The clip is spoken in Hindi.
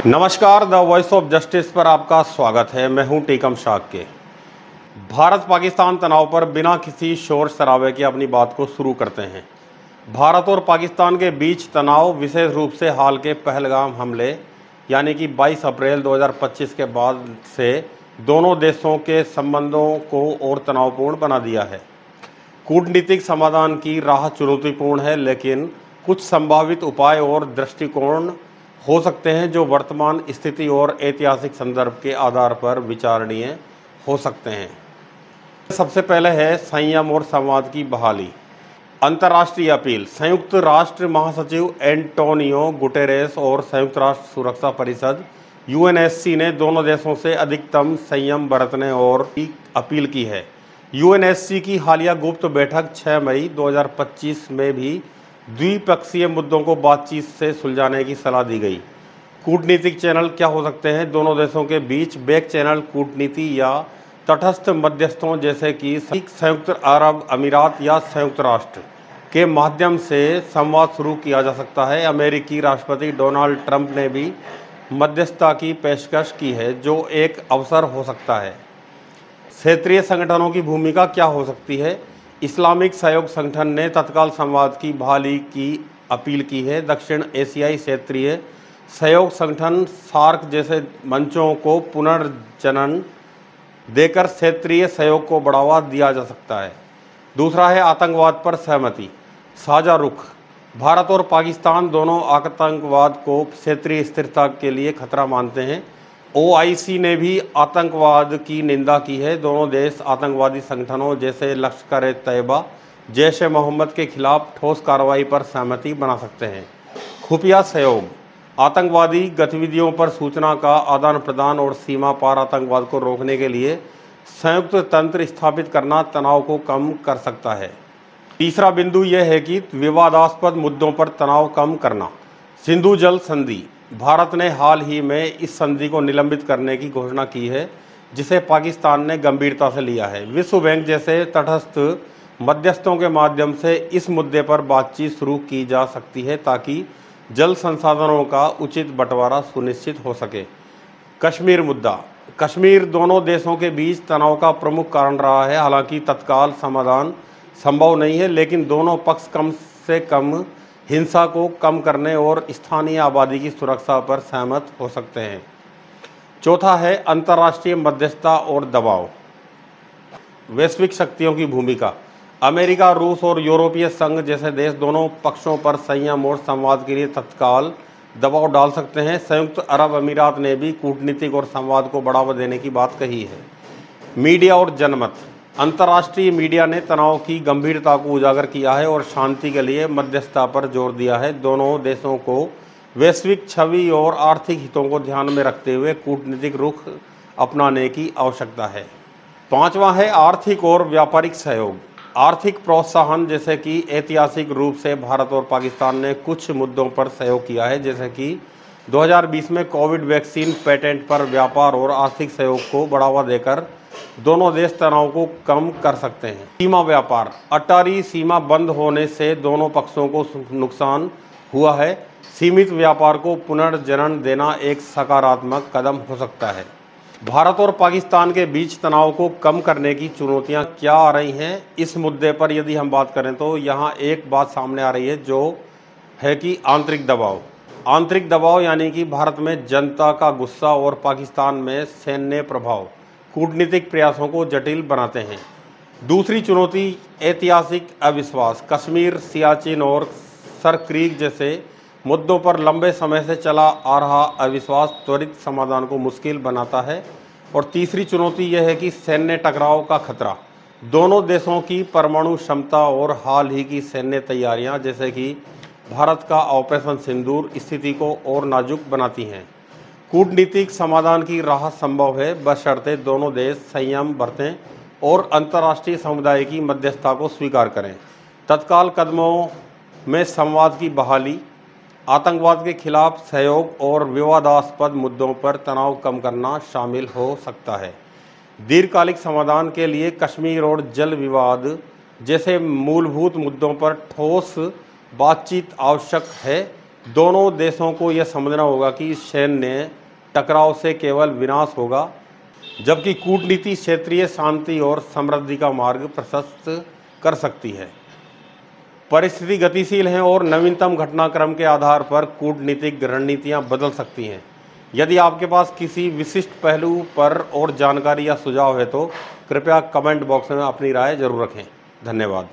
नमस्कार, द वॉइस ऑफ जस्टिस पर आपका स्वागत है। मैं हूं टीकम शाक के। भारत पाकिस्तान तनाव पर बिना किसी शोर शराबे के अपनी बात को शुरू करते हैं। भारत और पाकिस्तान के बीच तनाव विशेष रूप से हाल के पहलगाम हमले यानी कि 22 अप्रैल 2025 के बाद से दोनों देशों के संबंधों को और तनावपूर्ण बना दिया है। कूटनीतिक समाधान की राह चुनौतीपूर्ण है, लेकिन कुछ संभावित उपाय और दृष्टिकोण हो सकते हैं जो वर्तमान स्थिति और ऐतिहासिक संदर्भ के आधार पर विचारणीय हो सकते हैं। सबसे पहले है संयम और संवाद की बहाली। अंतर्राष्ट्रीय अपील। संयुक्त राष्ट्र महासचिव एंटोनियो गुटेरेस और संयुक्त राष्ट्र सुरक्षा परिषद यूएनएससी ने दोनों देशों से अधिकतम संयम बरतने और की अपील की है। यूएनएससी की हालिया गुप्त बैठक 6 मई 2025 में भी द्विपक्षीय मुद्दों को बातचीत से सुलझाने की सलाह दी गई। कूटनीतिक चैनल क्या हो सकते हैं? दोनों देशों के बीच बैक चैनल कूटनीति या तटस्थ मध्यस्थों जैसे कि संयुक्त अरब अमीरात या संयुक्त राष्ट्र के माध्यम से संवाद शुरू किया जा सकता है। अमेरिकी राष्ट्रपति डोनाल्ड ट्रंप ने भी मध्यस्थता की पेशकश की है, जो एक अवसर हो सकता है। क्षेत्रीय संगठनों की भूमिका क्या हो सकती है? इस्लामिक सहयोग संगठन ने तत्काल संवाद की बहाली की अपील की है। दक्षिण एशियाई क्षेत्रीय सहयोग संगठन सार्क जैसे मंचों को पुनर्जनन देकर क्षेत्रीय सहयोग को बढ़ावा दिया जा सकता है। दूसरा है आतंकवाद पर सहमति, साझा रुख। भारत और पाकिस्तान दोनों आतंकवाद को क्षेत्रीय स्थिरता के लिए खतरा मानते हैं। ओआईसी ने भी आतंकवाद की निंदा की है। दोनों देश आतंकवादी संगठनों जैसे लश्कर-ए-तैयबा, जैश-ए-मोहम्मद के खिलाफ ठोस कार्रवाई पर सहमति बना सकते हैं। खुफिया सहयोग। आतंकवादी गतिविधियों पर सूचना का आदान प्रदान और सीमा पार आतंकवाद को रोकने के लिए संयुक्त तंत्र स्थापित करना तनाव को कम कर सकता है। तीसरा बिंदु यह है कि विवादास्पद मुद्दों पर तनाव कम करना। सिंधु जल संधि। भारत ने हाल ही में इस संधि को निलंबित करने की घोषणा की है, जिसे पाकिस्तान ने गंभीरता से लिया है। विश्व बैंक जैसे तटस्थ मध्यस्थों के माध्यम से इस मुद्दे पर बातचीत शुरू की जा सकती है ताकि जल संसाधनों का उचित बंटवारा सुनिश्चित हो सके। कश्मीर मुद्दा। कश्मीर दोनों देशों के बीच तनाव का प्रमुख कारण रहा है। हालांकि तत्काल समाधान संभव नहीं है, लेकिन दोनों पक्ष कम से कम हिंसा को कम करने और स्थानीय आबादी की सुरक्षा पर सहमत हो सकते हैं। चौथा है अंतर्राष्ट्रीय मध्यस्थता और दबाव। वैश्विक शक्तियों की भूमिका। अमेरिका, रूस और यूरोपीय संघ जैसे देश दोनों पक्षों पर संयम और संवाद के लिए तत्काल दबाव डाल सकते हैं। संयुक्त अरब अमीरात ने भी कूटनीतिक और संवाद को बढ़ावा देने की बात कही है। मीडिया और जनमत। अंतर्राष्ट्रीय मीडिया ने तनाव की गंभीरता को उजागर किया है और शांति के लिए मध्यस्थता पर जोर दिया है। दोनों देशों को वैश्विक छवि और आर्थिक हितों को ध्यान में रखते हुए कूटनीतिक रुख अपनाने की आवश्यकता है। पांचवा है आर्थिक और व्यापारिक सहयोग। आर्थिक प्रोत्साहन। जैसे कि ऐतिहासिक रूप से भारत और पाकिस्तान ने कुछ मुद्दों पर सहयोग किया है, जैसे कि 2020 में कोविड वैक्सीन पेटेंट पर व्यापार और आर्थिक सहयोग को बढ़ावा देकर दोनों देश तनाव को कम कर सकते हैं। सीमा व्यापार। अटारी सीमा बंद होने से दोनों पक्षों को नुकसान हुआ है। सीमित व्यापार को पुनर्जनन देना एक सकारात्मक कदम हो सकता है। भारत और पाकिस्तान के बीच तनाव को कम करने की चुनौतियां क्या आ रही हैं? इस मुद्दे पर यदि हम बात करें तो यहाँ एक बात सामने आ रही है, जो है कि आंतरिक दबाव। आंतरिक दबाव यानी कि भारत में जनता का गुस्सा और पाकिस्तान में सैन्य प्रभाव कूटनीतिक प्रयासों को जटिल बनाते हैं। दूसरी चुनौती ऐतिहासिक अविश्वास। कश्मीर, सियाचिन और सर क्रीक जैसे मुद्दों पर लंबे समय से चला आ रहा अविश्वास त्वरित समाधान को मुश्किल बनाता है। और तीसरी चुनौती यह है कि सैन्य टकराव का खतरा। दोनों देशों की परमाणु क्षमता और हाल ही की सैन्य तैयारियां जैसे कि भारत का ऑपरेशन सिंदूर स्थिति को और नाजुक बनाती हैं। कूटनीतिक समाधान की राह संभव है, बशर्ते दोनों देश संयम बरतें और अंतर्राष्ट्रीय समुदाय की मध्यस्थता को स्वीकार करें। तत्काल कदमों में संवाद की बहाली, आतंकवाद के खिलाफ सहयोग और विवादास्पद मुद्दों पर तनाव कम करना शामिल हो सकता है। दीर्घकालिक समाधान के लिए कश्मीर और जल विवाद जैसे मूलभूत मुद्दों पर ठोस बातचीत आवश्यक है। दोनों देशों को यह समझना होगा कि सैन्य टकराव से केवल विनाश होगा, जबकि कूटनीति क्षेत्रीय शांति और समृद्धि का मार्ग प्रशस्त कर सकती है। परिस्थिति गतिशील हैं और नवीनतम घटनाक्रम के आधार पर कूटनीतिक रणनीतियां बदल सकती हैं। यदि आपके पास किसी विशिष्ट पहलू पर और जानकारी या सुझाव है तो कृपया कमेंट बॉक्स में अपनी राय जरूर रखें। धन्यवाद।